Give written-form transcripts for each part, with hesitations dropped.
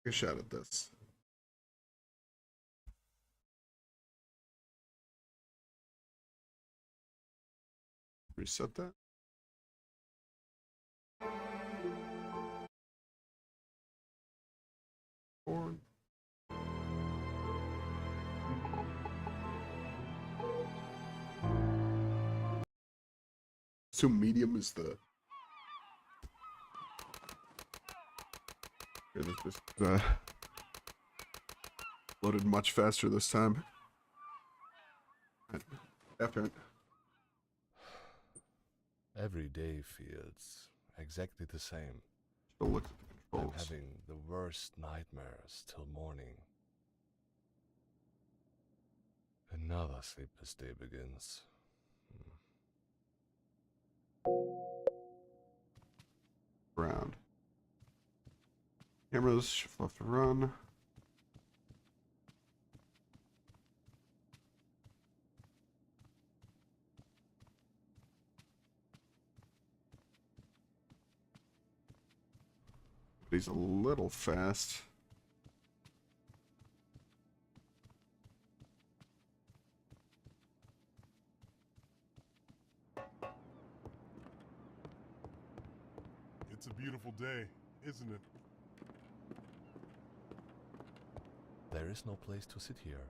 a shot at this. Reset that. Forward. So medium is the. Here, this just loaded much faster this time. After it. Every day feels exactly the same. Still look at the I'm controls. having the worst nightmares till morning. Another sleepless day begins. Round. Cameras, shift left to run. But he's a little fast. It's a beautiful day, isn't it? There is no place to sit here.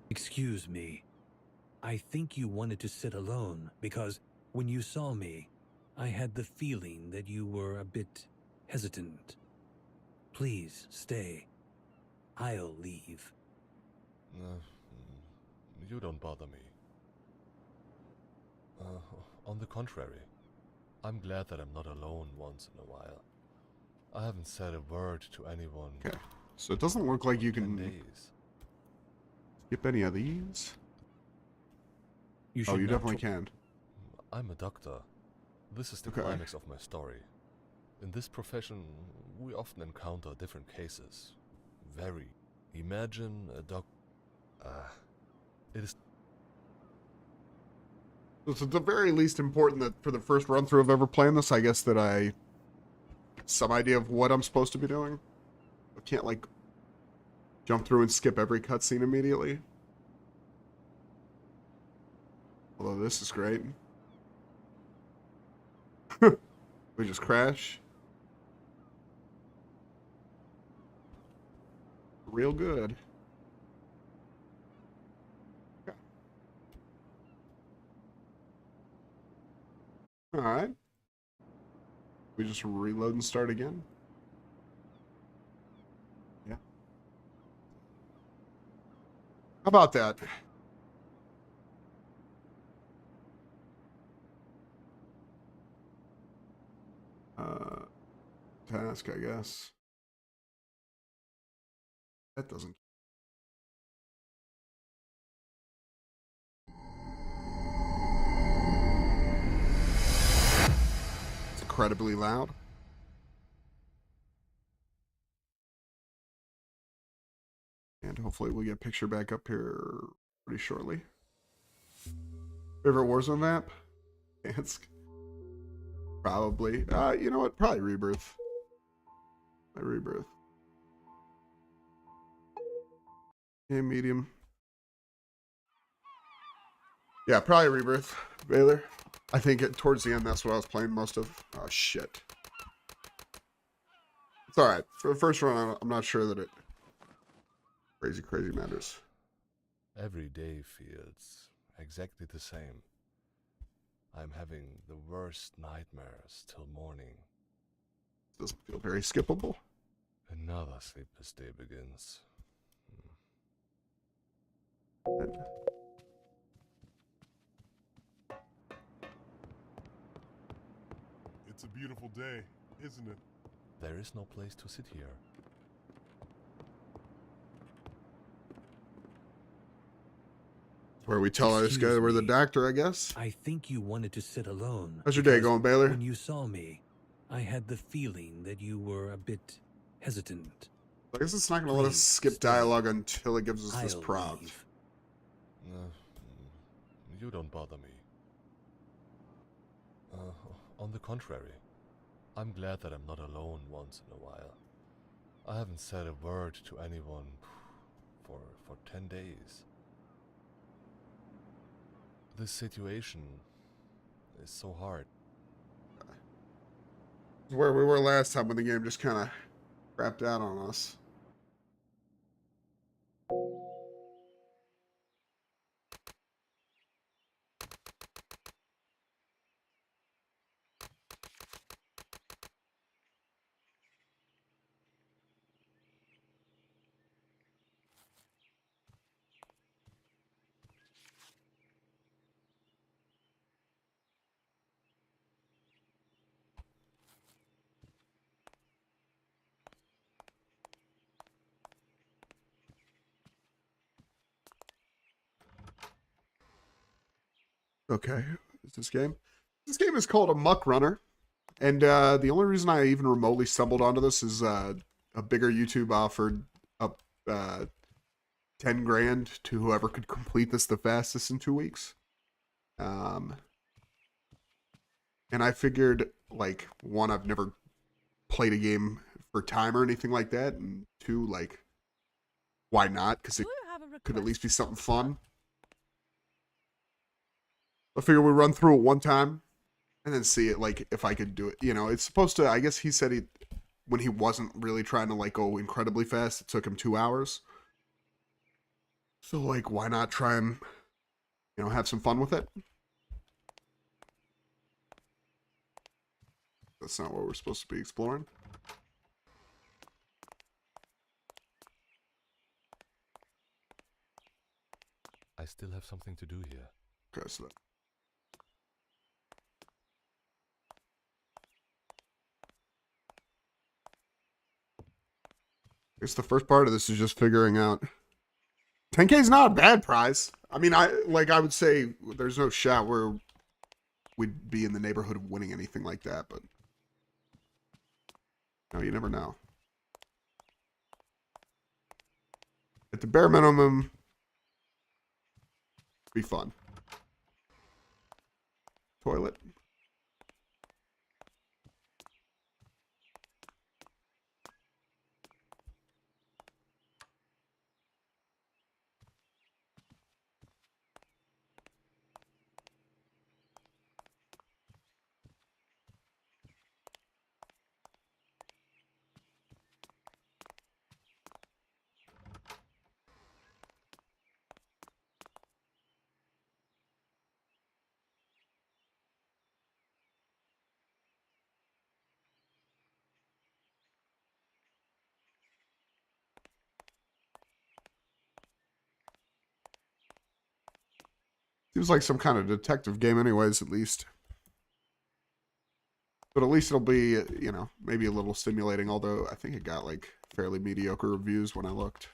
Excuse me. I think you wanted to sit alone because when you saw me, I had the feeling that you were a bit hesitant. Please stay. I'll leave. You don't bother me. On the contrary, I'm glad that I'm not alone once in a while. I haven't said a word to anyone. Okay. So it doesn't look like you 10 can days. skip any of these. You Oh, should you not definitely can. I'm a doctor. This is the Okay. climax of my story. In this profession, we often encounter different cases. Very. Imagine a it is It's at the very least important that for the first run through of ever playing this, I guess that I some idea of what I'm supposed to be doing. I can't like jump through and skip every cutscene immediately. Although this is great. We just crash. Real good. All right. We just reload and start again. Yeah. How about that? Task, I guess. That doesn't. It's incredibly loud. And hopefully we'll get a picture back up here pretty shortly. Favorite Warzone map? Dansk. Probably. You know what? Probably Rebirth. My Rebirth. Yeah, medium. Yeah, probably Rebirth. Baylor. I think towards the end that's what I was playing most of. Oh, shit. It's alright. For the first run, I'm not sure that it crazy matters. every day feels exactly the same. I'm having the worst nightmares till morning. Doesn't feel very skippable. Another sleepless day begins. It's a beautiful day, isn't it? There is no place to sit here. Where we tell this guy Excuse we're the me. doctor, I guess. I think you wanted to sit alone. How's your day because going, Baylor? When you saw me, I had the feeling that you were a bit hesitant. I guess it's not going to let us Please skip stay. dialogue until it gives us this I'll prompt. leave. You don't bother me. On the contrary, I'm glad that I'm not alone once in a while. I haven't said a word to anyone for 10 days. This situation is so hard. Where we were last time when the game just kind of crapped out on us. Okay, is this game? This game is called Amok Runner, and the only reason I even remotely stumbled onto this is a bigger YouTube offered up 10 grand to whoever could complete this the fastest in 2 weeks. And I figured, like, one, I've never played a game for time or anything like that, and two, like, why not? Because it could at least be something fun. I figure we run through it one time and then see it, like, if I could do it. You know, it's supposed to, I guess he said when he wasn't really trying to, like, go incredibly fast, it took him 2 hours. So, like, why not try and, have some fun with it? That's not what we're supposed to be exploring. I still have something to do here. Okay, so I guess the first part of this is just figuring out 10K is not a bad prize. I mean, I would say there's no shot where we'd be in the neighborhood of winning anything like that, but no, you never know. At the bare minimum, be fun. Toilet. Seems like some kind of detective game anyways, at least. But at least it'll be, maybe a little stimulating, although I think it got, like, fairly mediocre reviews when I looked.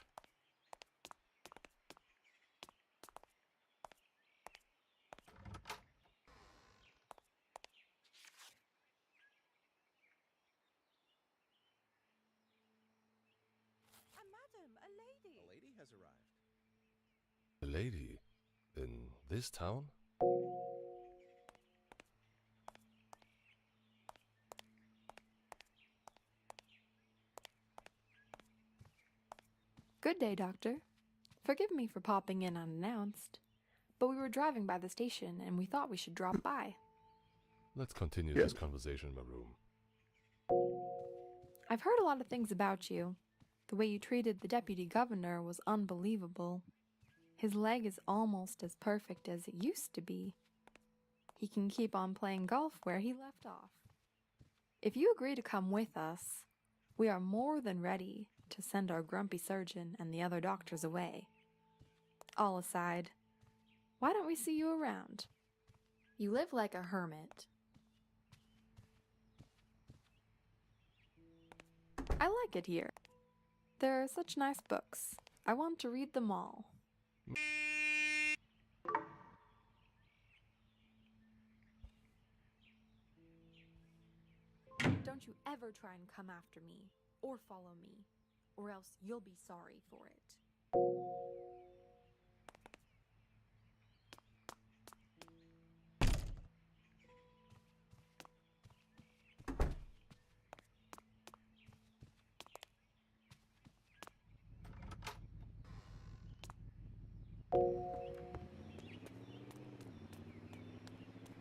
Madam, a lady. A lady has arrived. A lady in this town? Good day, Doctor. Forgive me for popping in unannounced, but we were driving by the station and we thought we should drop by. Let's continue Yeah. this conversation in my room. I've heard a lot of things about you. The way you treated the deputy governor was unbelievable. His leg is almost as perfect as it used to be. He can keep on playing golf where he left off. If you agree to come with us, we are more than ready to send our grumpy surgeon and the other doctors away. All aside, why don't we see you around? You live like a hermit. I like it here. There are such nice books. I want to read them all. Don't you ever try and come after me, or follow me, or else you'll be sorry for it.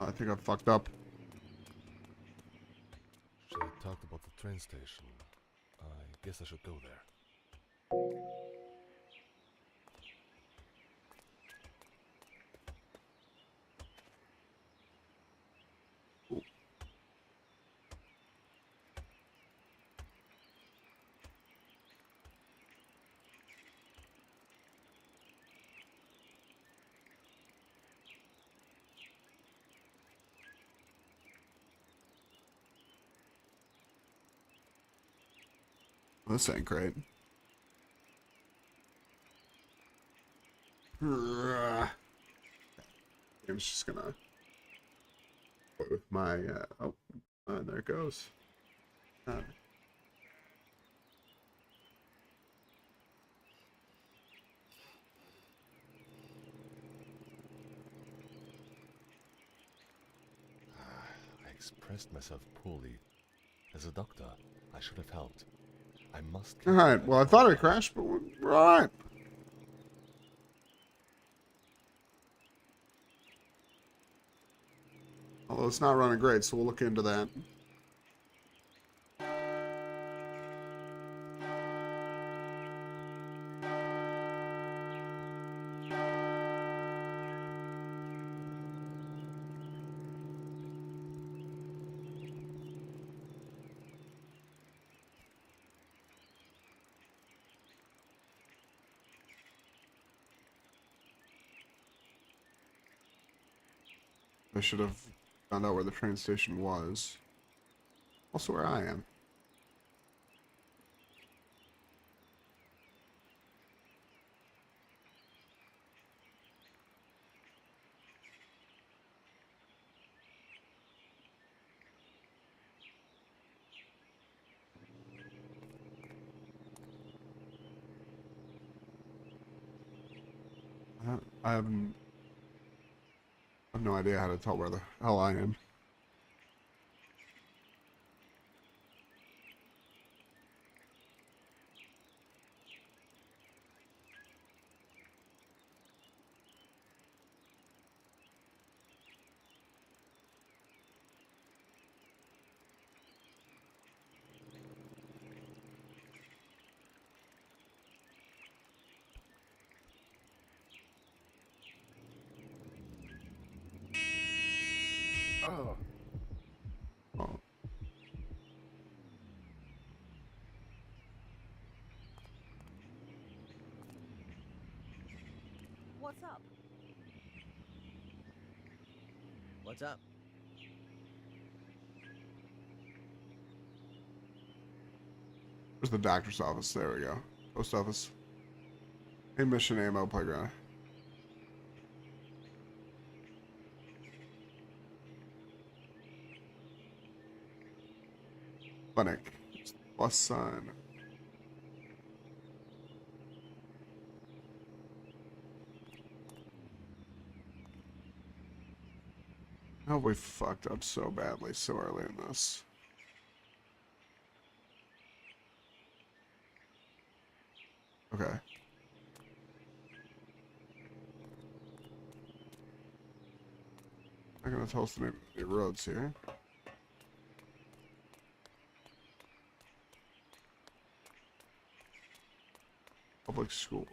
I think I fucked up. She talked about the train station. I guess I should go there. This ain't great. I'm just gonna go with my oh, and there it goes. I expressed myself poorly. As a doctor, I should have helped. I must. All right. Well, I thought it crashed, but we're all right. Although it's not running great, so we'll look into that. I should have found out where the train station was. Also where I am. I have no idea how to tell where the hell I am. Oh. Oh. What's up? What's up? Where's the doctor's office? There we go. Post office. Hey, mission ammo playground. Clinic. Plus sign. How have we fucked up so badly so early in this? Okay. I'm gonna tell us the name of the roads here. Public school.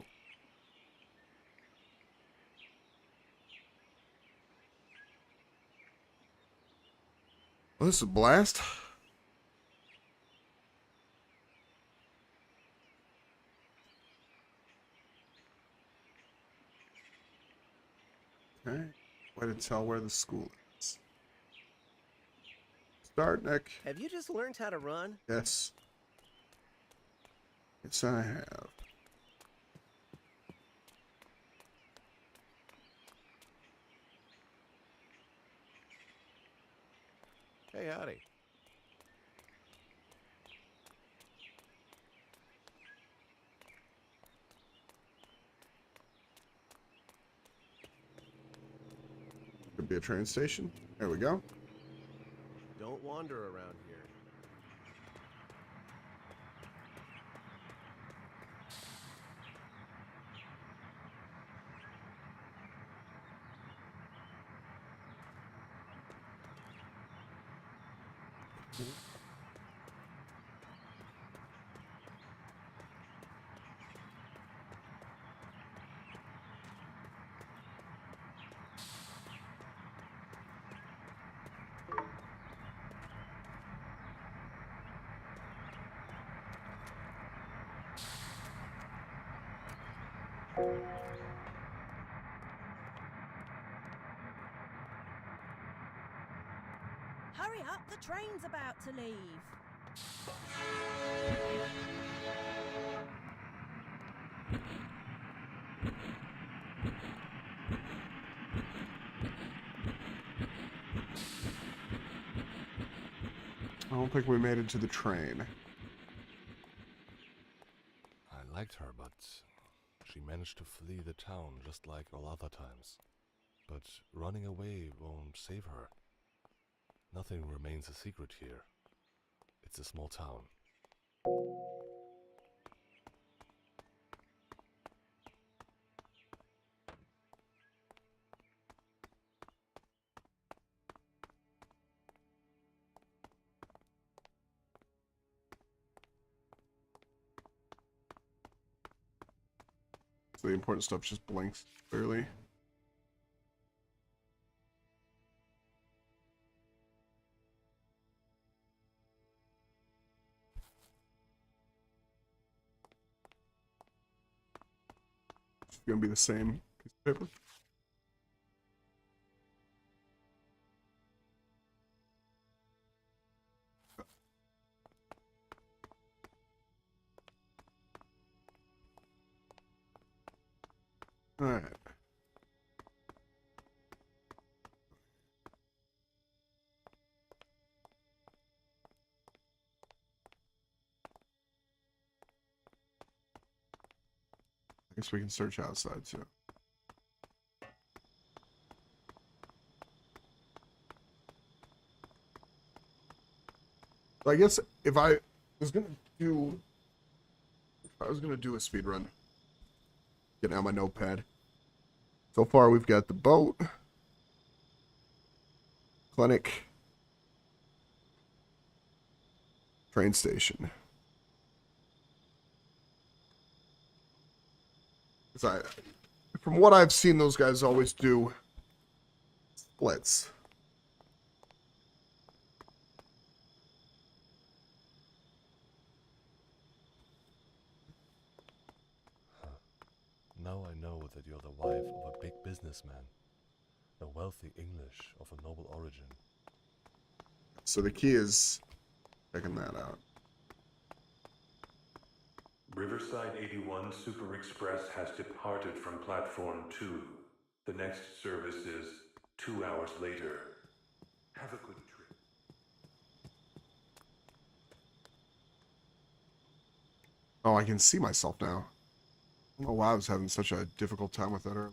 Well, this is a blast. Okay. Way to tell where the school is. Start, Nick. Have you just learned how to run? Yes. Yes, I have. Hey, howdy. Could be a train station. There we go. Don't wander around here. Hurry up, the train's about to leave. I don't think we made it to the train. I liked her, but she managed to flee the town just like all other times. But running away won't save her. Nothing remains a secret here. It's a small town. So the important stuff just blinks clearly. It's gonna be the same piece of paper. All right. I guess we can search outside too. So I guess if I was gonna do a speed run, getting out my notepad. So far we've got the boat, clinic, train station. From what I've seen, those guys always do splits. Now I know that you're the wife of a big businessman, a wealthy English of a noble origin. So the key is checking that out. Riverside 81 Super Express has departed from Platform 2. The next service is 2 hours later. Have a good trip. Oh, I can see myself now. I don't know why I was having such a difficult time with that earlier.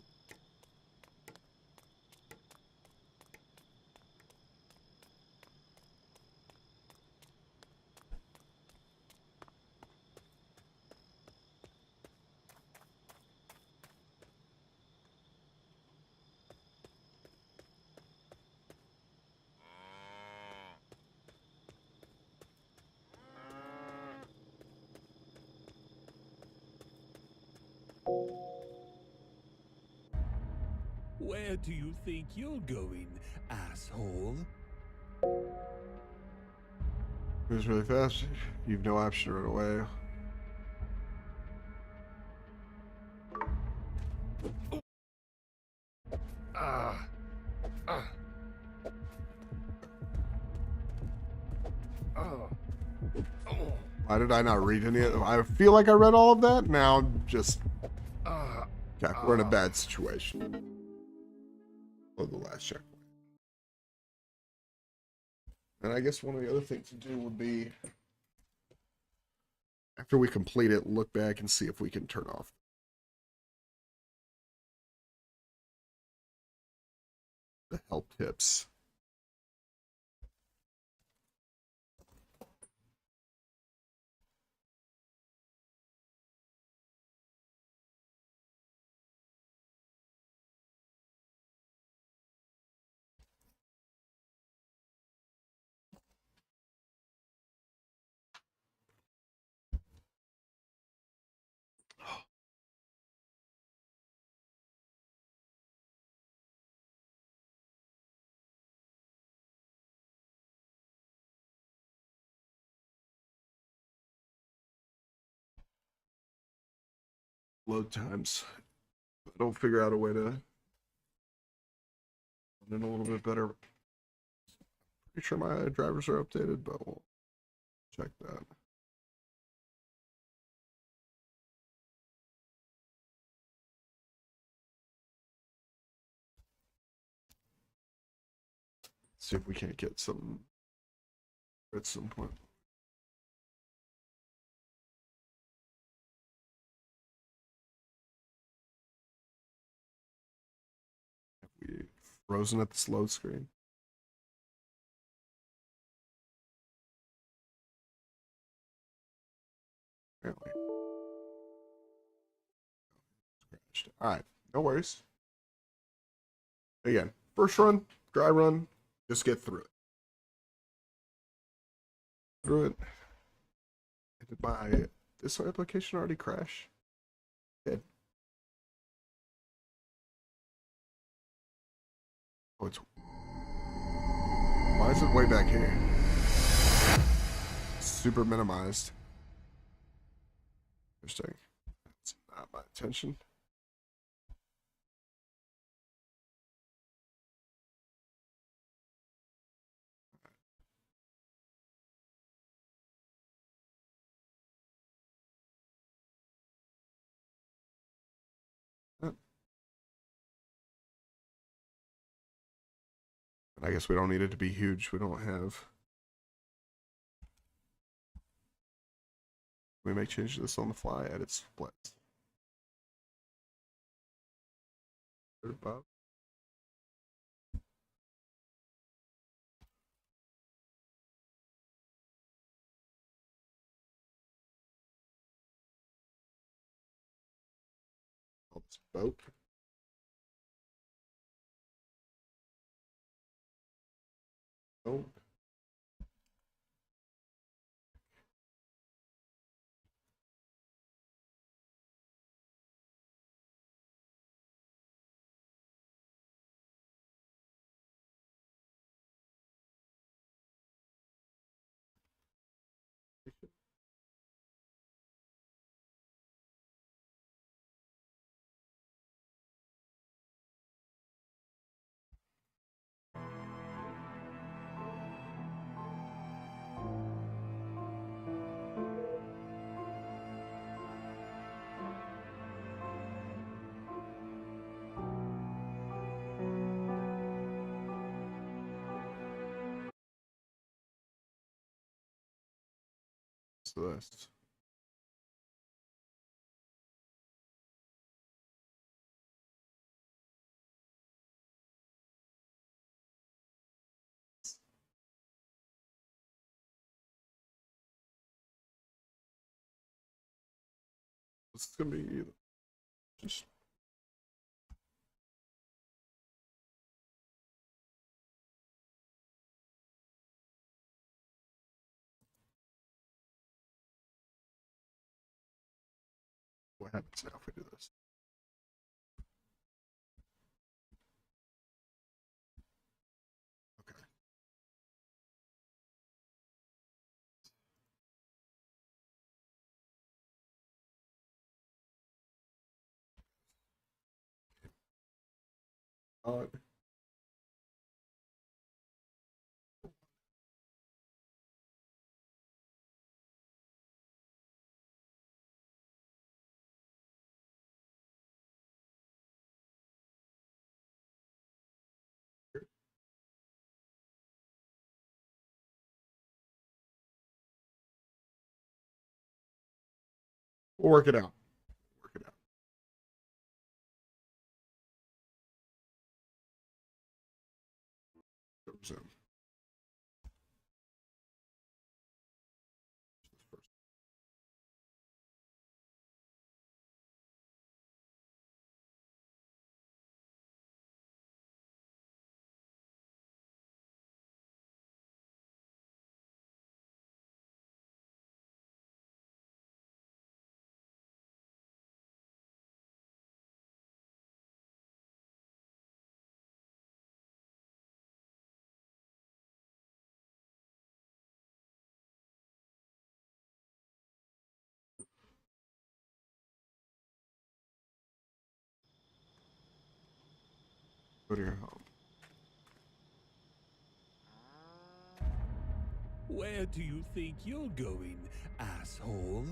Where do you think you're going, asshole? Moves really fast. You've no option to run away. Why did I not read any of it? I feel like I read all of that. Now I'm just... Okay, we're in a bad situation. Oh, the last checkpoint. And I guess one of the other things to do would be, after we complete it, look back and see if we can turn off the help tips. load times. I don't figure out a way to run it a little bit better. Pretty sure my drivers are updated, but we'll check that. See if we can't get some at some point. Have we frozen at this load screen? Apparently. Crashed. Alright, no worries. Again, first run, dry run, just get through it. Through it. Did my this application already crash? Did. Oh, it's why is it way back here? Super minimized. Interesting. That's not my attention. And I guess we don't need it to be huge. We don't have. We may change this on the fly. Edit splits. Above. Call this boat. Oh. So this. This is gonna be just what happens now if we do this. Okay. Uh, we'll work it out. Work it out. Resume. Go to your home. Where do you think you're going, asshole?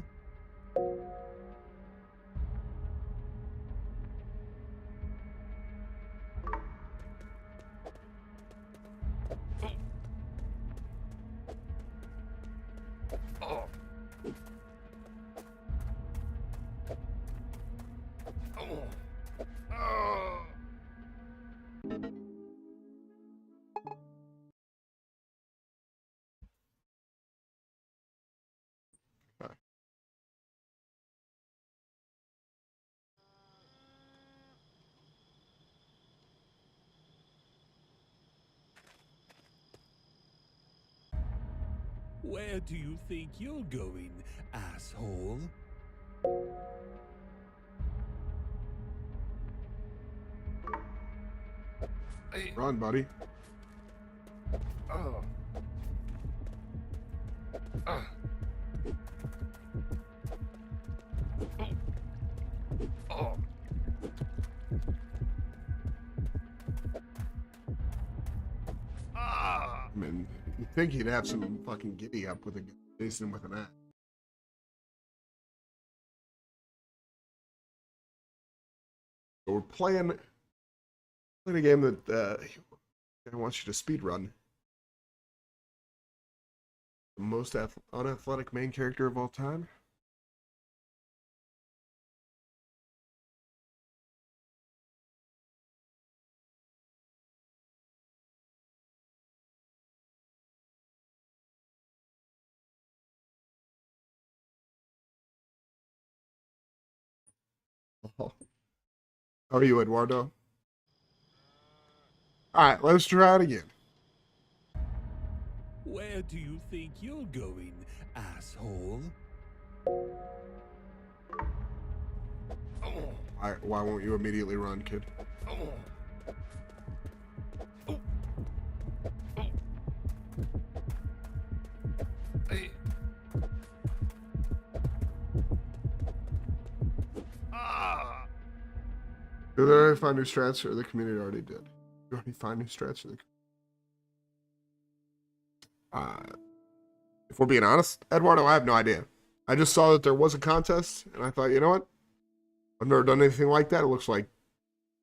Okay. Where do you think you're going, asshole? Run, buddy. I mean, you'd think he'd have some fucking giddy up with a chasing him with an axe. So we're playing a game that I want you to speed run. The most unathletic main character of all time. Oh. How are you, Eduardo? Alright, let's try it again. Where do you think you're going, asshole? Why won't you immediately run, kid? Did they already find new strats, or the community already did? You already find new strats, or the... If we're being honest, Eduardo, I have no idea. I just saw that there was a contest, and I thought, you know what? I've never done anything like that. It looks like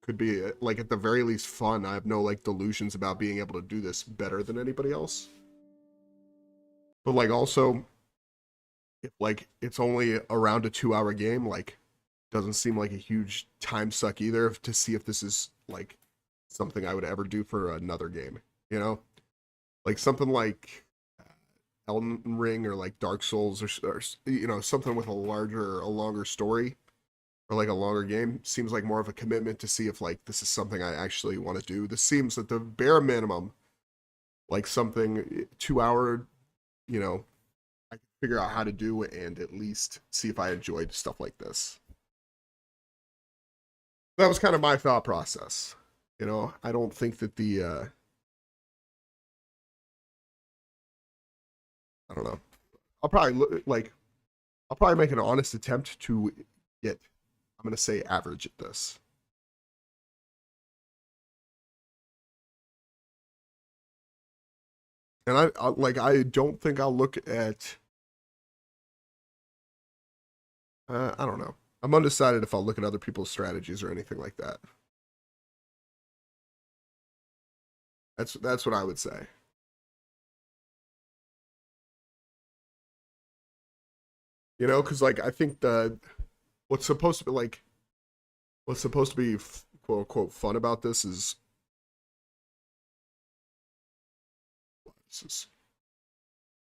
could be like at the very least fun. I have no like delusions about being able to do this better than anybody else. But like also, if like it's only around a 2-hour game, like doesn't seem like a huge time suck either to see if this is like something I would ever do for another game. You know, like something like Elden Ring or like Dark Souls or you know something with a longer story or like a longer game seems like more of a commitment to see if like this is something I actually want to do. This seems at the bare minimum like something 2-hour, you know, I can figure out how to do and at least see if I enjoyed stuff like this. That was kind of my thought process. You know, I don't think that I don't know. I'll probably I'll probably make an honest attempt to get, I'm going to say average at this. And I don't think I'll look at, I don't know. I'm undecided if I'll look at other people's strategies or anything like that. That's what I would say. You know, because like I think what's supposed to be like what's supposed to be quote unquote fun about this is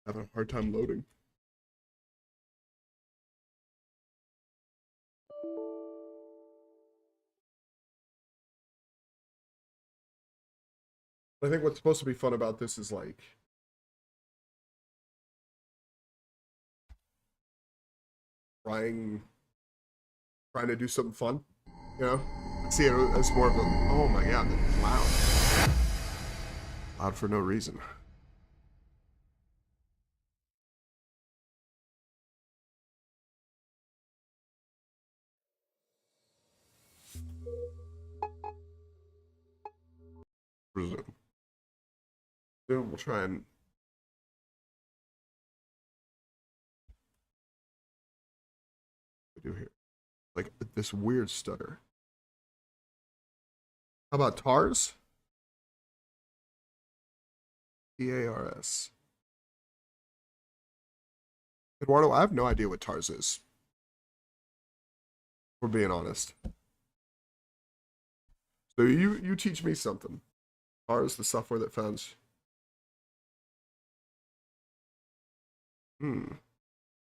having a hard time loading. I think what's supposed to be fun about this is like trying to do something fun, you know? See it as more of a, oh my god, that's loud. Loud for no reason. Resume. Then we'll try and do here. Like this weird stutter. How about TARS? TARS. Eduardo, I have no idea what TARS is. We're being honest. So you teach me something. TARS, the software that founds.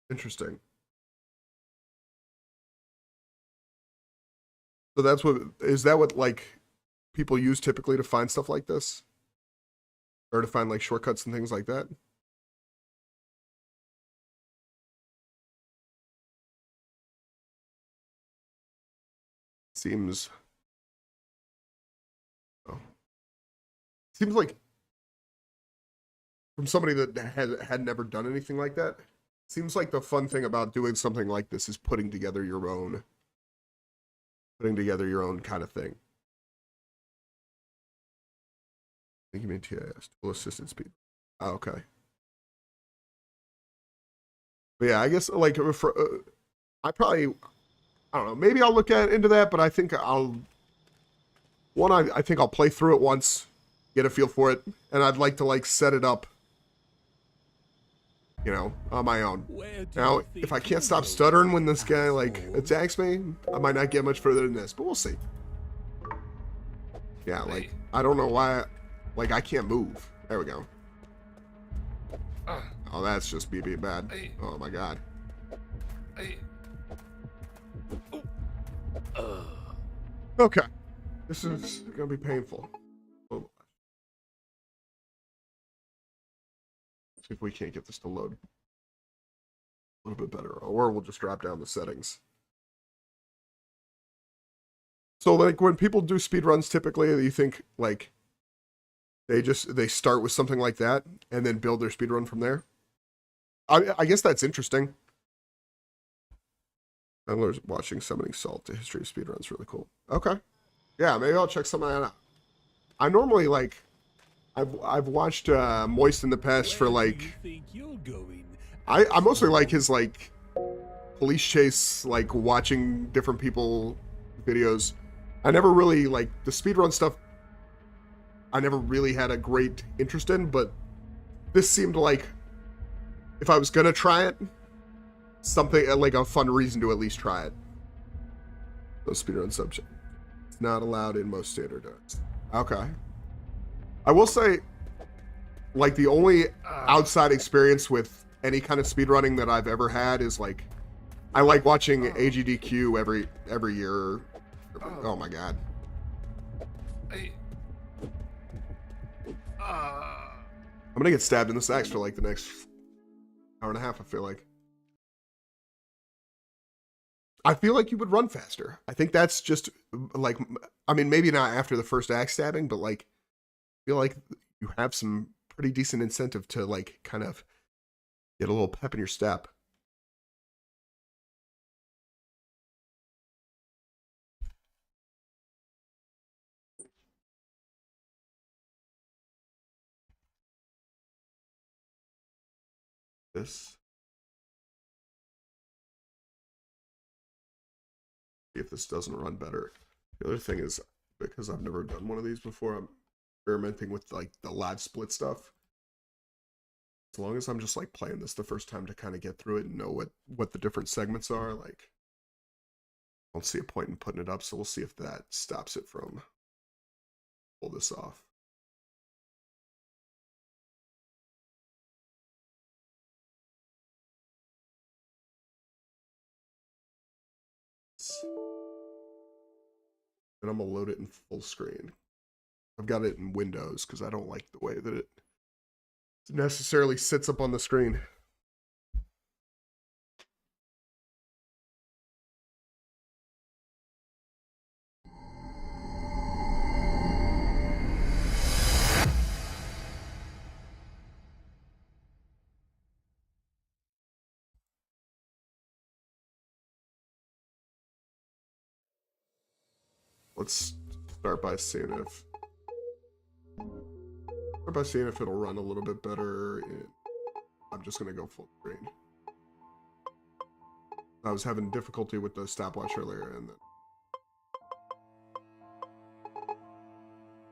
Interesting. So that's what is that what like people use typically to find stuff like this? Or to find like shortcuts and things like that? Seems oh. Seems like from somebody that had never done anything like that, seems like the fun thing about doing something like this is putting together your own kind of thing. I think you mean TIS, tool assisted speed. Oh, okay. But yeah, I guess like for, I don't know, maybe I'll look into that, but I think I think I'll play through it once, get a feel for it, and I'd like to like set it up, you know, on my own. Now, if I can't stop stuttering when this guy like attacks me, I might not get much further than this, but we'll see. Yeah, like I don't know why, like I can't move. There we go. Oh, that's just me being bad. Oh my god. Okay. This is gonna be painful. Oh. See if we can't get this to load a little bit better, or we'll just drop down the settings. So like when people do speedruns, typically you think like they start with something like that and then build their speedrun from there. I guess that's interesting. I'm watching Summoning Salt, the history of speedruns, really cool. Okay. Yeah, maybe I'll check some of that out. I normally like I've watched Moist in the past for like I mostly like his like police chase, like watching different people videos. I never really like the speedrun stuff. I never really had a great interest in, but this seemed like if I was gonna try it, something like a fun reason to at least try it. No speedrun subject. It's not allowed in most standard docs. Okay. I will say, like the only outside experience with any kind of speedrunning that I've ever had is like I like watching AGDQ every year. Oh my god. I'm gonna get stabbed in the sacks for like the next hour and a half, I feel like. I feel like you would run faster. I think that's just like, I mean, maybe not after the first axe stabbing, but like, I feel like you have some pretty decent incentive to like kind of get a little pep in your step. This. See if this doesn't run better. The other thing is, because I've never done one of these before, I'm experimenting with like the live split stuff. As long as I'm just like playing this the first time to kind of get through it and know what the different segments are, like I don't see a point in putting it up, so we'll see if that stops it from pull this off. And I'm gonna load it in full screen. I've got it in Windows because I don't like the way that it necessarily sits up on the screen. Let's start by seeing if Start by seeing if it'll run a little bit better. I'm just gonna go full screen. I was having difficulty with the stopwatch earlier, and then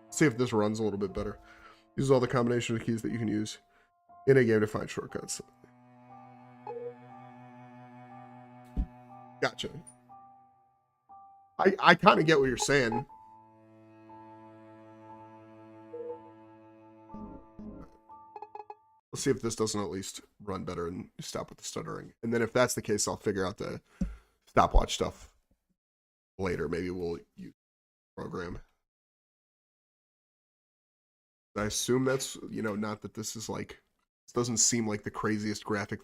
see if this runs a little bit better. Uses all the combination of keys that you can use in a game to find shortcuts. Gotcha. I kind of get what you're saying. Let's see if this doesn't at least run better and stop with the stuttering. And then if that's the case, I'll figure out the stopwatch stuff later. Maybe we'll use the program. I assume that's, not that this is like, this doesn't seem like the craziest graphic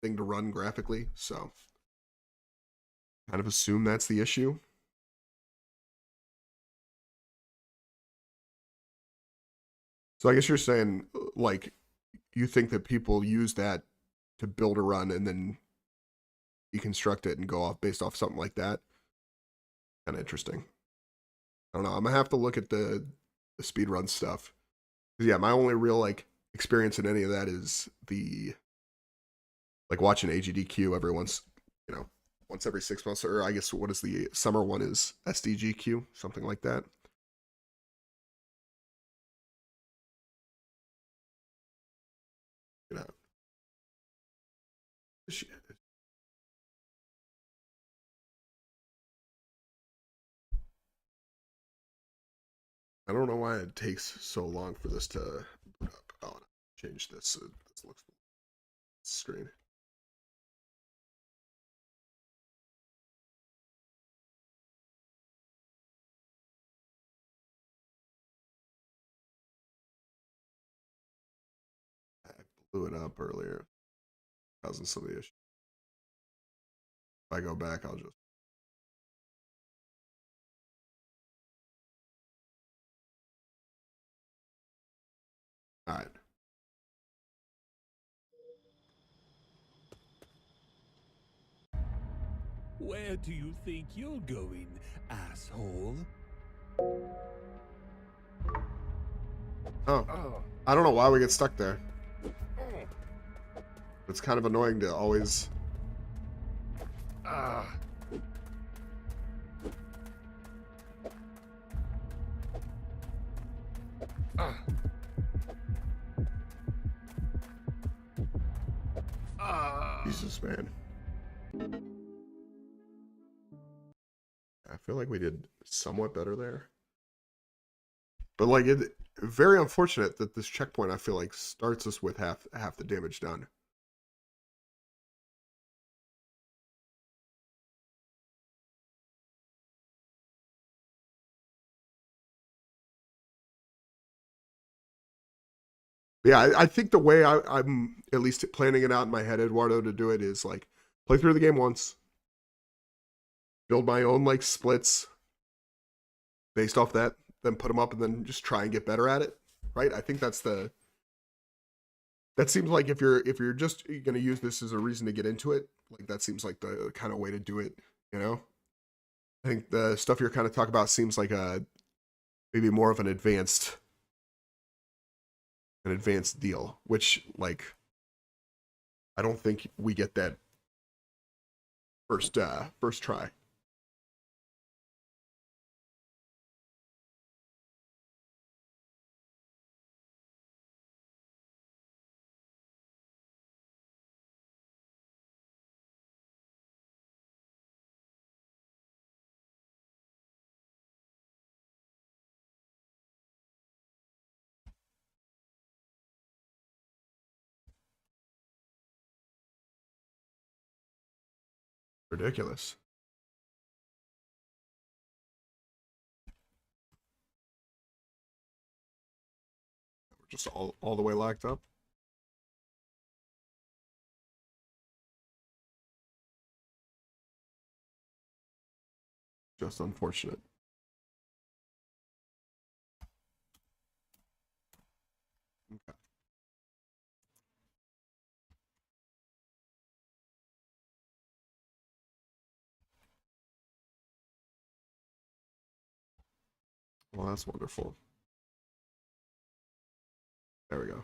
thing to run graphically. So kind of assume that's the issue. So I guess you're saying, like, you think that people use that to build a run and then deconstruct it and go off based off something like that? Kind of interesting. I don't know. I'm gonna have to look at the speedrun stuff. Yeah, my only real like experience in any of that is the like watching AGDQ every once every 6 months, or I guess what is the summer one is SDGQ, something like that. I don't know why it takes so long for this to boot up. Oh, change this. This looks screen. I blew it up earlier, causing some of the issues. If I go back, I'll just. All right. Where do you think you're going, asshole? Oh. I don't know why we get stuck there. It's kind of annoying to always. Jesus, man. I feel like we did somewhat better there. But like it very unfortunate that this checkpoint I feel like starts us with half the damage done. Yeah, I think the way I'm at least planning it out in my head, Eduardo, to do it is like play through the game once, build my own like splits based off that, then put them up, and then just try and get better at it. Right? I think that seems like if you're just gonna use this as a reason to get into it, like that seems like the kind of way to do it. I think the stuff you're kind of talking about seems like maybe more of an advanced deal, which like I don't think we get that first try. Ridiculous. We're just all the way locked up. Just unfortunate. Okay. Well, that's wonderful. There we go.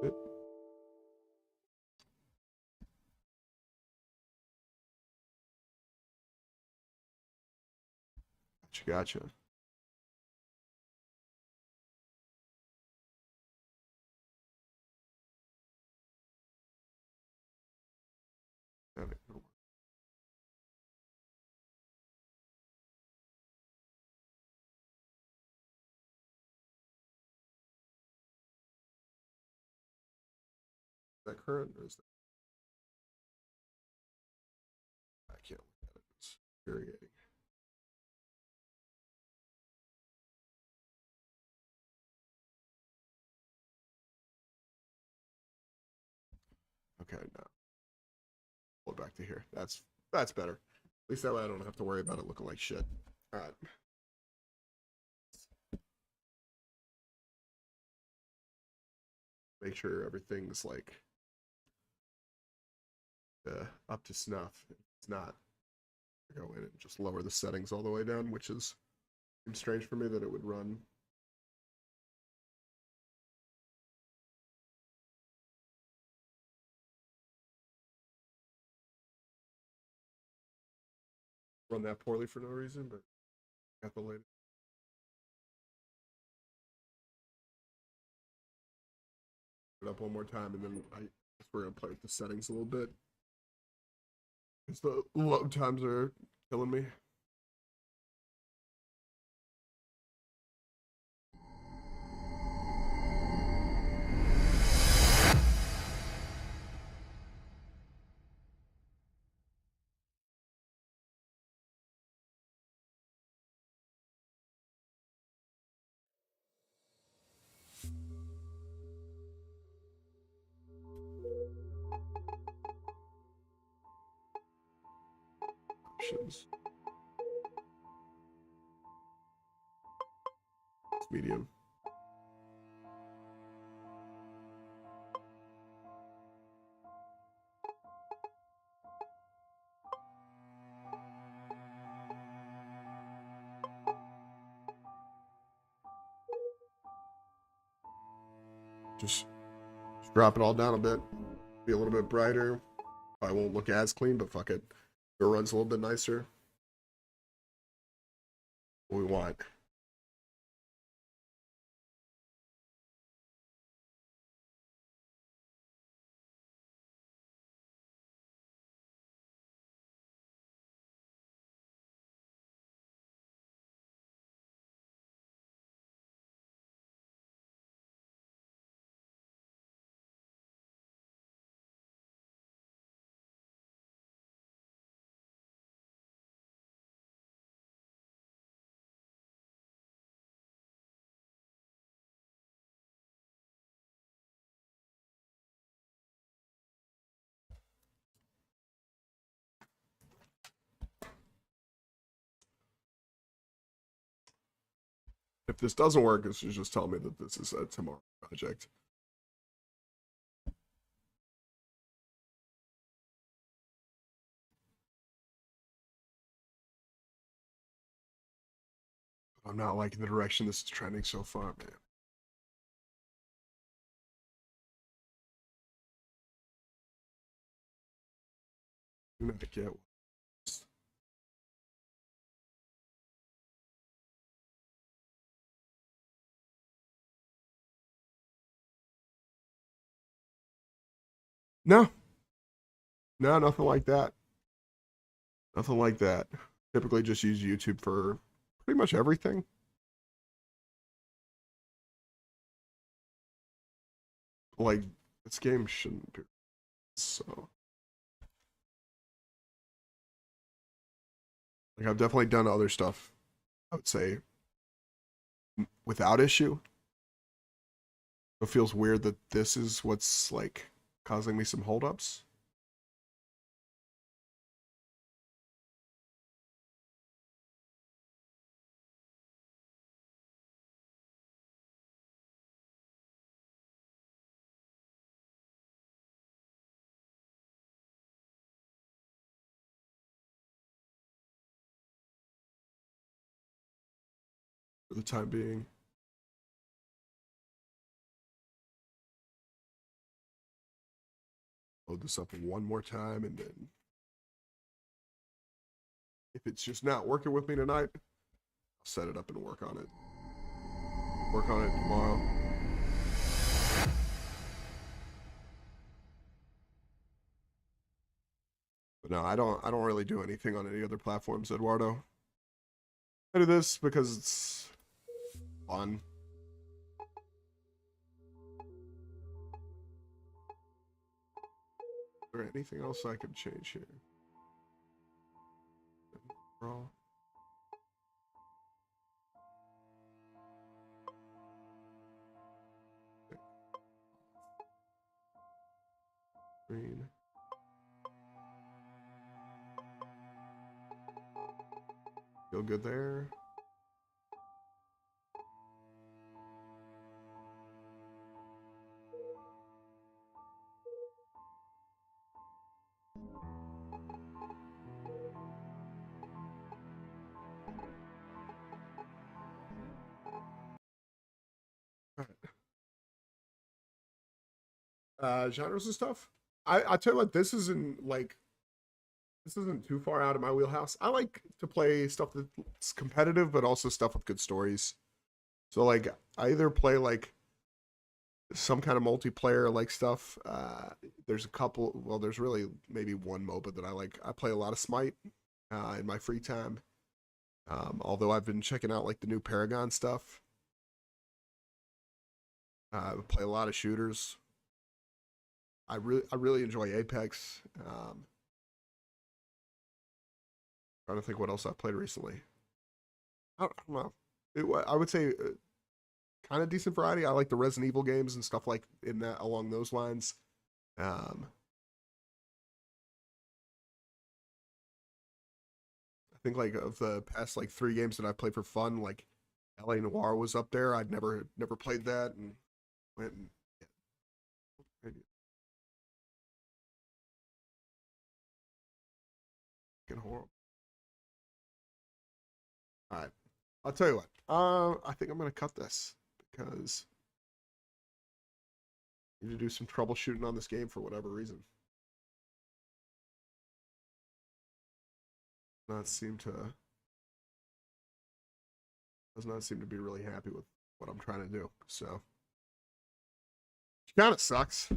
Yep. Gotcha. Is that current or is that? I can't look at it. It's infuriating. Okay, now pull it back to here. That's better. At least that way I don't have to worry about it looking like shit. All right. Make sure everything's like up to snuff. If it's not, go in and just lower the settings all the way down, which is seems strange for me that it would run. Run that poorly for no reason, but got the latest. Put it up one more time, and then I guess we're gonna play with the settings a little bit. Because the load times are killing me. Options. It's medium. Just drop it all down a bit. Be a little bit brighter. I won't look as clean, but fuck it. It runs a little bit nicer. What we want. If this doesn't work, it's just tell me that this is a tomorrow project. I'm not liking the direction this is trending so far, man. Do not get what's... No. No, nothing like that. Nothing like that. Typically just use YouTube for pretty much everything. Like, this game shouldn't be so. Like, I've definitely done other stuff, I would say, without issue. It feels weird that this is what's, like, causing me some holdups. for the time being. Load this up one more time, and then if it's just not working with me tonight, I'll set it up and work on it. Work on it tomorrow. But no, I don't really do anything on any other platforms, Eduardo. I do this because it's fun. Is there anything else I can change here? Raw. Green. Feel good there. Genres and stuff. I tell you what, this isn't too far out of my wheelhouse. I like to play stuff that's competitive, but also stuff with good stories. So like I either play like some kind of multiplayer like stuff. There's a couple. Well, there's really maybe one MOBA that I like. I play a lot of Smite in my free time. Although I've been checking out like the new Paragon stuff. I play a lot of shooters. I really enjoy Apex. Trying to think what else I've played recently. I don't know. I would say kind of decent variety. I like the Resident Evil games and stuff like in that along those lines. I think like of the past like 3 games that I played for fun, like LA Noire was up there. I'd never played that and went and yeah, horrible. All right, I'll tell you what. I think I'm gonna cut this because I need to do some troubleshooting on this game for whatever reason. Not seem to Does not seem to be really happy with what I'm trying to do. So it kind of sucks.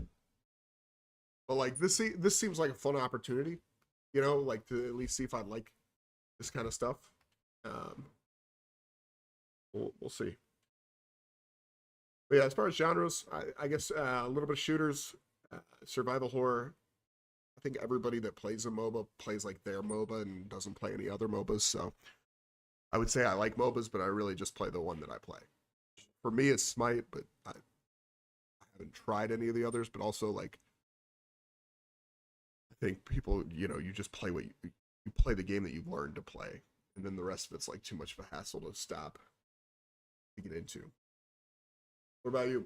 But like this seems like a fun opportunity, you know, like to at least see if I like this kind of stuff. Um, we'll see. But yeah, as far as genres, I guess a little bit of shooters, survival horror. I think everybody that plays a MOBA plays like their MOBA and doesn't play any other MOBAs. So I would say I like MOBAs, but I really just play the one that I play. For me, it's Smite, but I haven't tried any of the others. But also, like, I think people, you know, you just play what you play the game that you've learned to play, and then the rest of it's like too much of a hassle to stop to get into. What about you?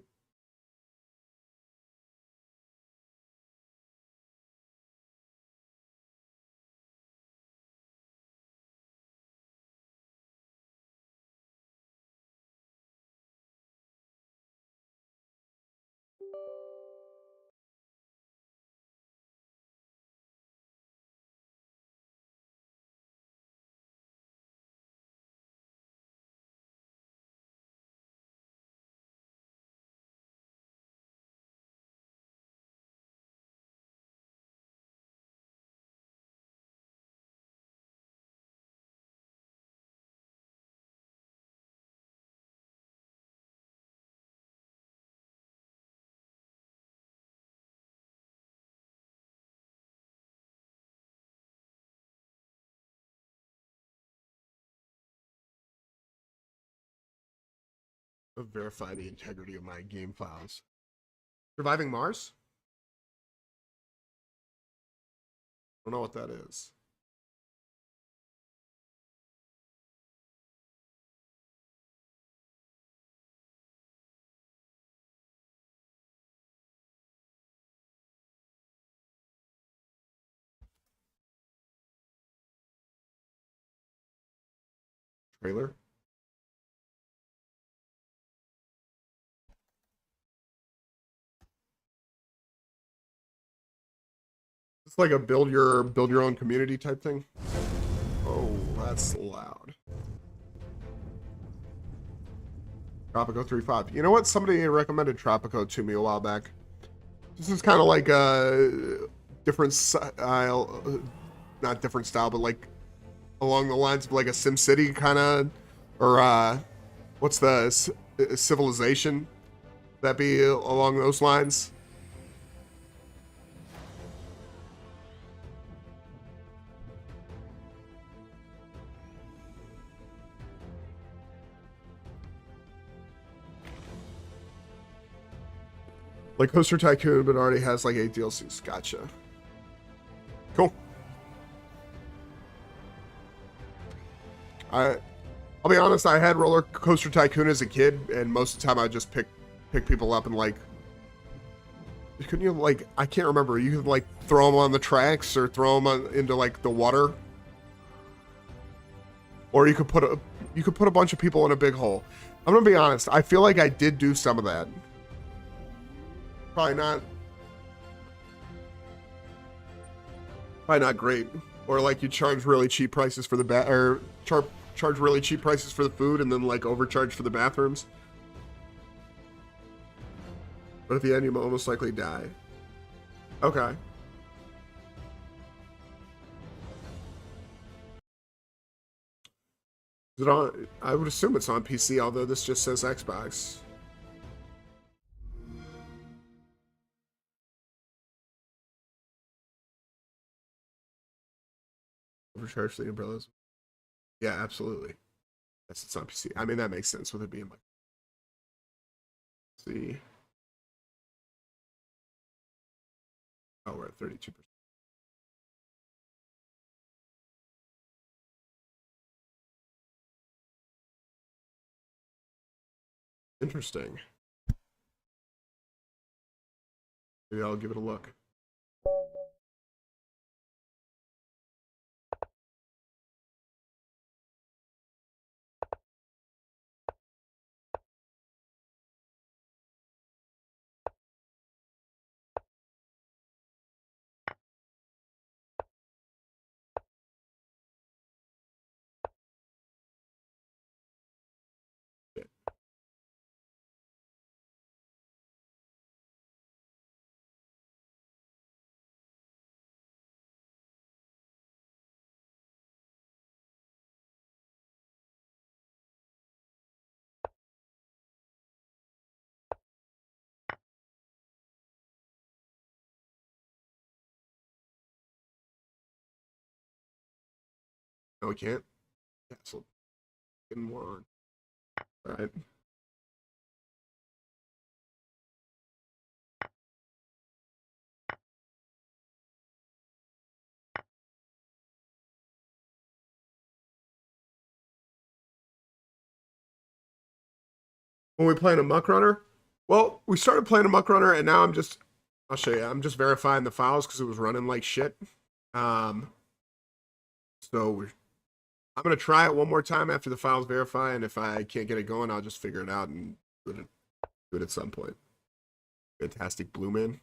Verify the integrity of my game files. Surviving Mars? I don't know what that is. Trailer? like a build your own community type thing. Oh, that's loud. Tropico 3.5. You know what? Somebody recommended Tropico to me a while back. This is kind of like a different style, not different style, but like along the lines of like a SimCity kind of, or what's the Civilization? That be along those lines? Like Coaster Tycoon, but already has like 8 DLCs. Gotcha. Cool. I'll be honest, I had Roller Coaster Tycoon as a kid, and most of the time I just pick people up and like, couldn't you like, I can't remember, you could like throw them on the tracks or throw them into like the water, or you could put a bunch of people in a big hole. I'm gonna be honest, I feel like I did do some of that. Probably not great. Or like you charge really cheap prices for the or charge really cheap prices for the food and then like overcharge for the bathrooms. But at the end you most likely die. Okay. Is it on? I would assume it's on PC, although this just says Xbox. Overcharge the umbrellas. Yeah, absolutely. Yes, it's on PC. I mean, that makes sense with it being like. Let's see. Oh, we're at 32%. Interesting. Maybe I'll give it a look. Yeah. No, we can't. Cancel. Getting more on. All right. When we playing Amok Runner? Well, we started playing Amok Runner, and now I'll show you. I'm just verifying the files because it was running like shit. Um, so I'm gonna try it one more time after the files verify, and if I can't get it going, I'll just figure it out and do it at some point. Fantastic Blue Man.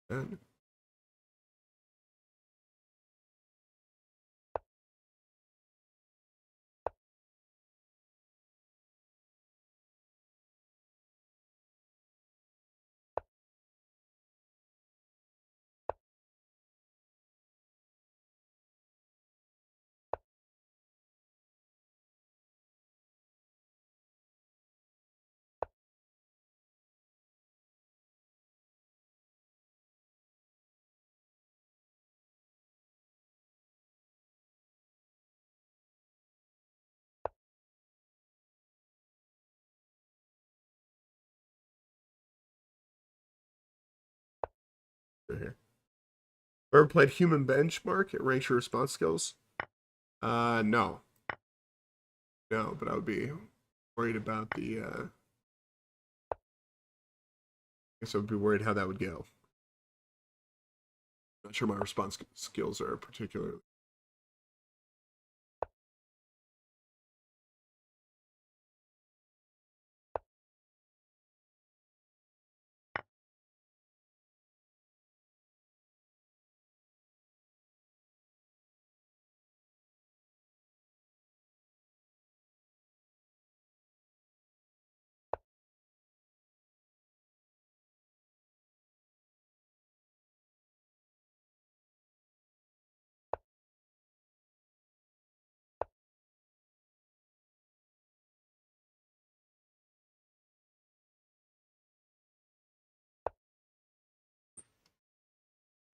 And Here. Ever played Human Benchmark? It ranks your response skills. No. No, but I would be worried about the. I guess I would be worried how that would go. Not sure my response skills are particularly.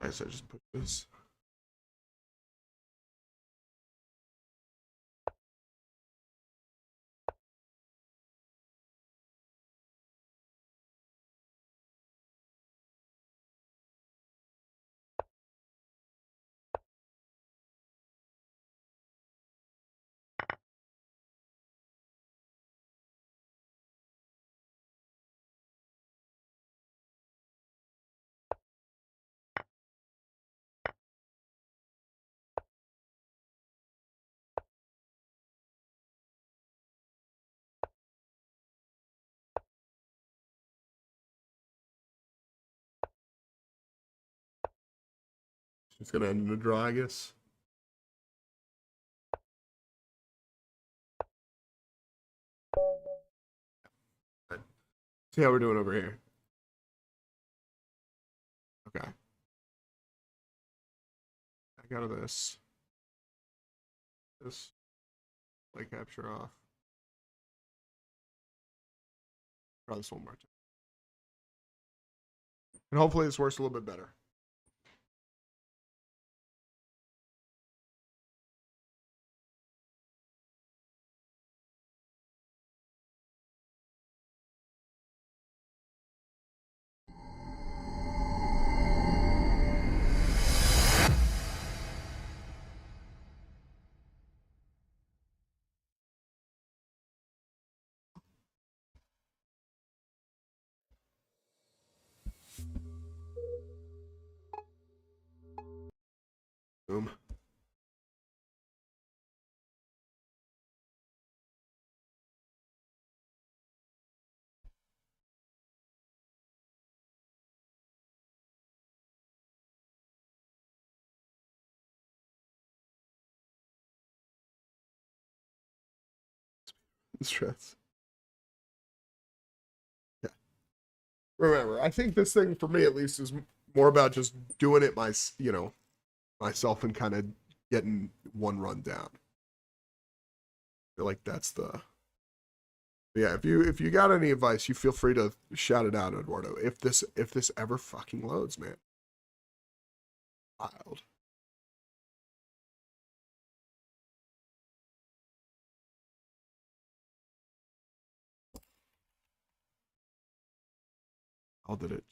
I guess I just put this. It's gonna end in a draw, I guess. Right. See how we're doing over here. Okay. I got this. This. Play capture off. Try this one more time. And hopefully this works a little bit better. Boom. Stress. Yeah. Remember, I think this thing for me at least is more about just doing it myself and kind of getting one run down. I feel like that's the. Yeah, if you got any advice, you feel free to shout it out, Eduardo. If this ever fucking loads, man. Wild. How did it?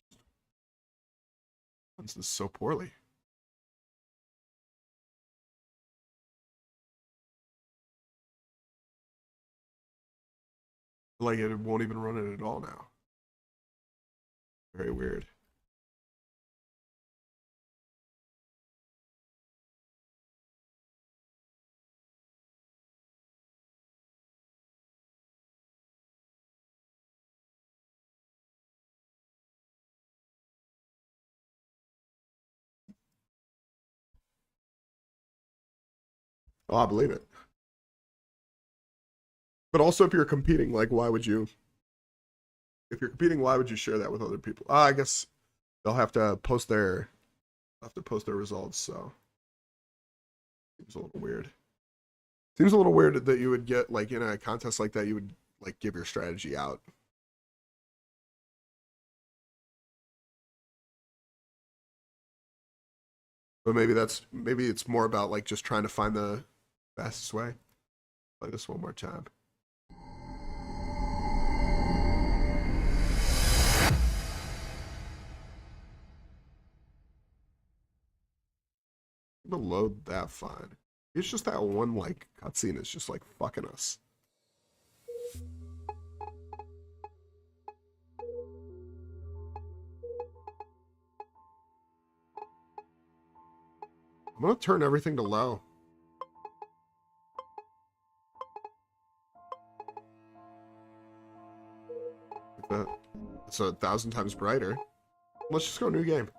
Runs this so poorly. Like it won't even run it at all now. Very weird. Oh, I believe it. But also, if you're competing, like, why would you? If you're competing, why would you share that with other people? I guess they'll have to post their results. So seems a little weird. Seems a little weird that you would get like in a contest like that, you would like give your strategy out. But maybe it's more about like just trying to find the fastest way. Play this one more time. I'm gonna load that fine. It's just that one, like, cutscene is just, like, fucking us. I'm gonna turn everything to low. Like that. It's 1,000 times brighter. Let's just go new game.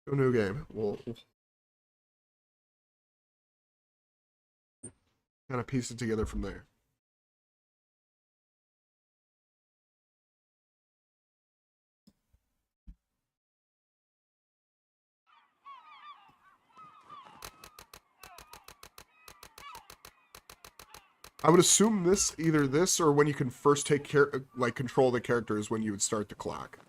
Go new game. We'll kind of piece it together from there. I would assume this, either this or when you can first take care, like control the characters when you would start the clock.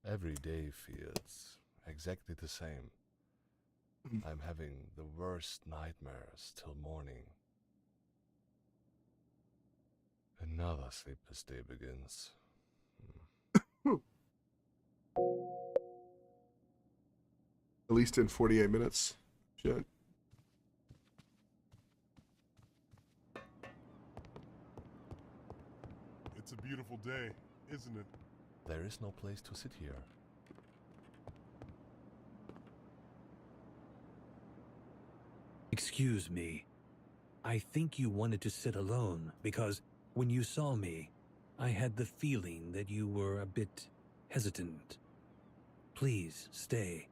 Every day feels exactly the same. I'm having the worst nightmares till morning. Another sleepless day begins. At least in 48 minutes. Shit. It's a beautiful day, isn't it? There is no place to sit here. Excuse me. I think you wanted to sit alone because when you saw me, I had the feeling that you were a bit hesitant. Please stay.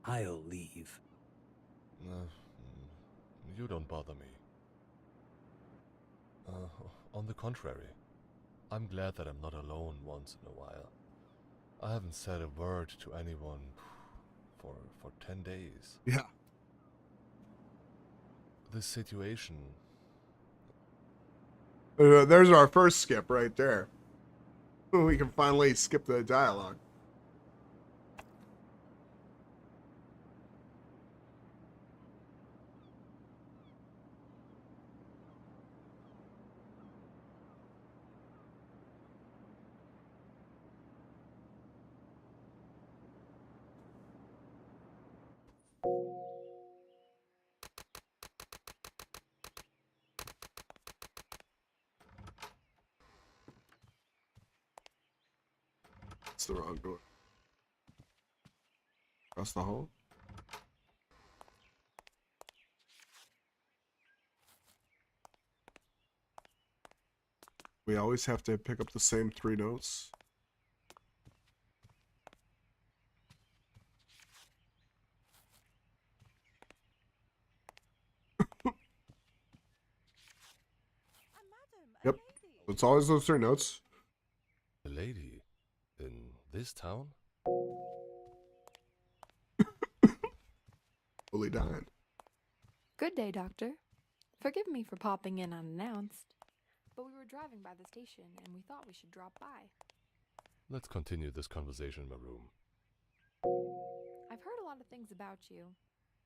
I'll leave. You don't bother me. On the contrary, I'm glad that I'm not alone once in a while. I haven't said a word to anyone for 10 days. Yeah. This situation... There's our first skip right there. We can finally skip the dialogue. It's the wrong door. Across the hall. We always have to pick up the same 3 notes. Yep. It's always those 3 notes. A lady in this town? Fully dying. Good day, Doctor. Forgive me for popping in unannounced, but we were driving by the station and we thought we should drop by. Let's continue this conversation in my room. I've heard a lot of things about you.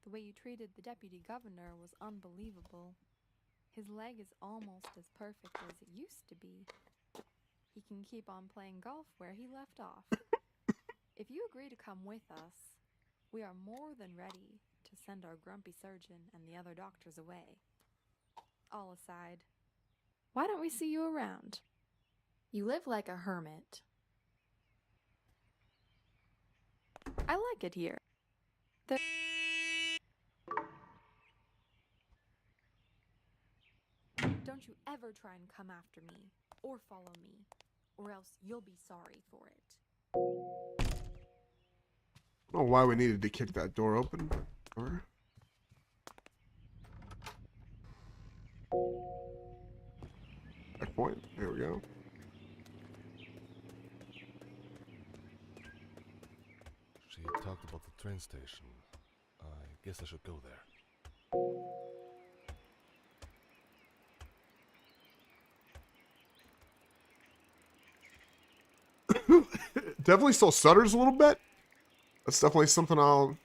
The way you treated the deputy governor was unbelievable. His leg is almost as perfect as it used to be. He can keep on playing golf where he left off. If you agree to come with us, we are more than ready to send our grumpy surgeon and the other doctors away. All aside, why don't we see you around? You live like a hermit. I like it here. Don't you ever try and come after me, or follow me, or else you'll be sorry for it. I don't know why we needed to kick that door open, but whatever. Checkpoint. Here we go. She talked about the train station. I guess I should go there. Definitely still stutters a little bit. That's definitely something I'll...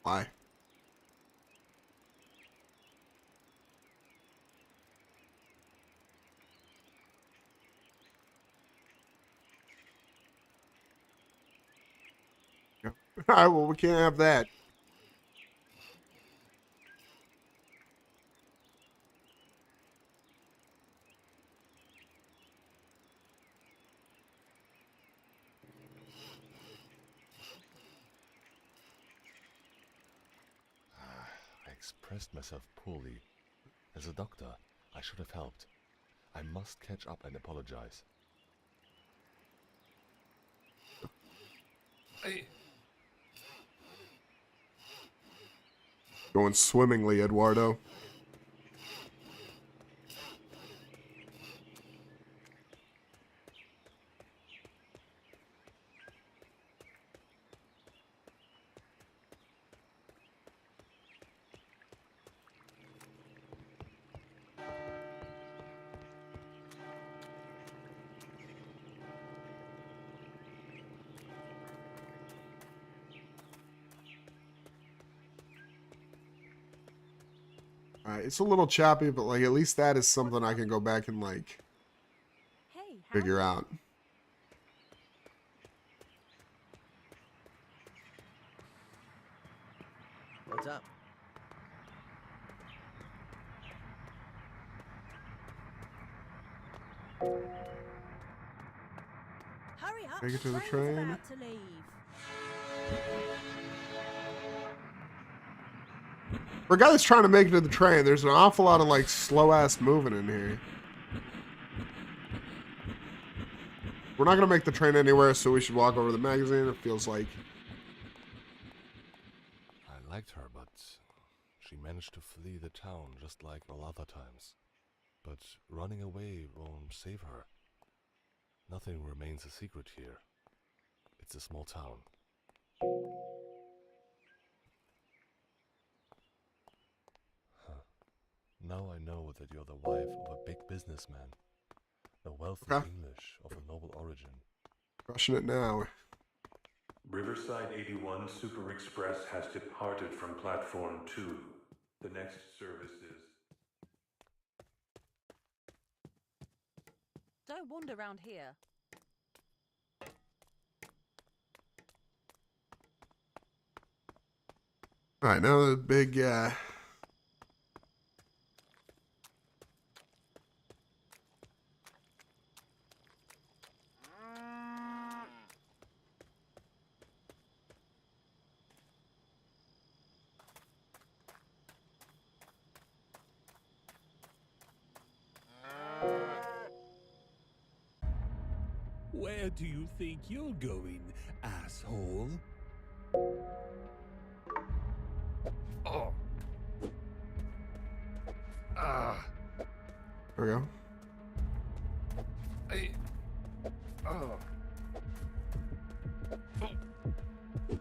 Why? All right, well, we can't have that. I expressed myself poorly. As a doctor, I should have helped. I must catch up and apologize. Going swimmingly, Eduardo. Alright, it's a little choppy, but like at least that is something I can go back and like Hey, figure out. What's up? Hurry up, Make it to the train's train. about to leave. For a guy that's trying to make it to the train, there's an awful lot of like slow ass moving in here. We're not gonna make the train anywhere, so we should walk over to the magazine. It feels like. I liked her, but she managed to flee the town just like all other times. But running away won't save her. Nothing remains a secret here. It's a small town. Now I know that you're the wife of a big businessman. A wealthy Okay. English of a noble origin. Crushing it now. Riverside 81 Super Express has departed from platform 2. The next service is... Don't wander around here. Alright, now the big Where do you think you're going, asshole? Oh! Ah! there we go. I... Oh!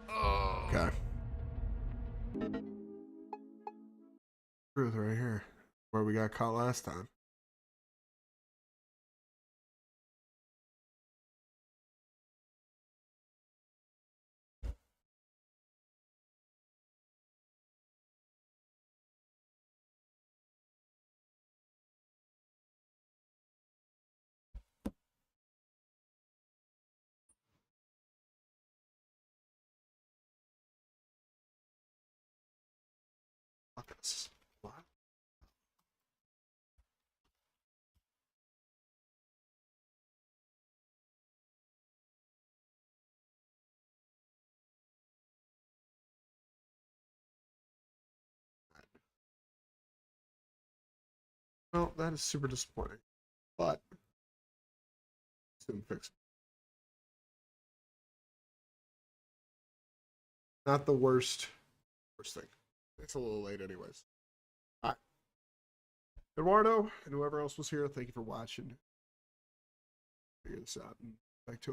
Oh! Okay. Truth right here. Where we got caught last time. Fuck this. What? Well, that is super disappointing. But soon fix it. Not the worst thing. It's a little late anyways. Alright. Eduardo and whoever else was here, thank you for watching. Figure this out and back to it.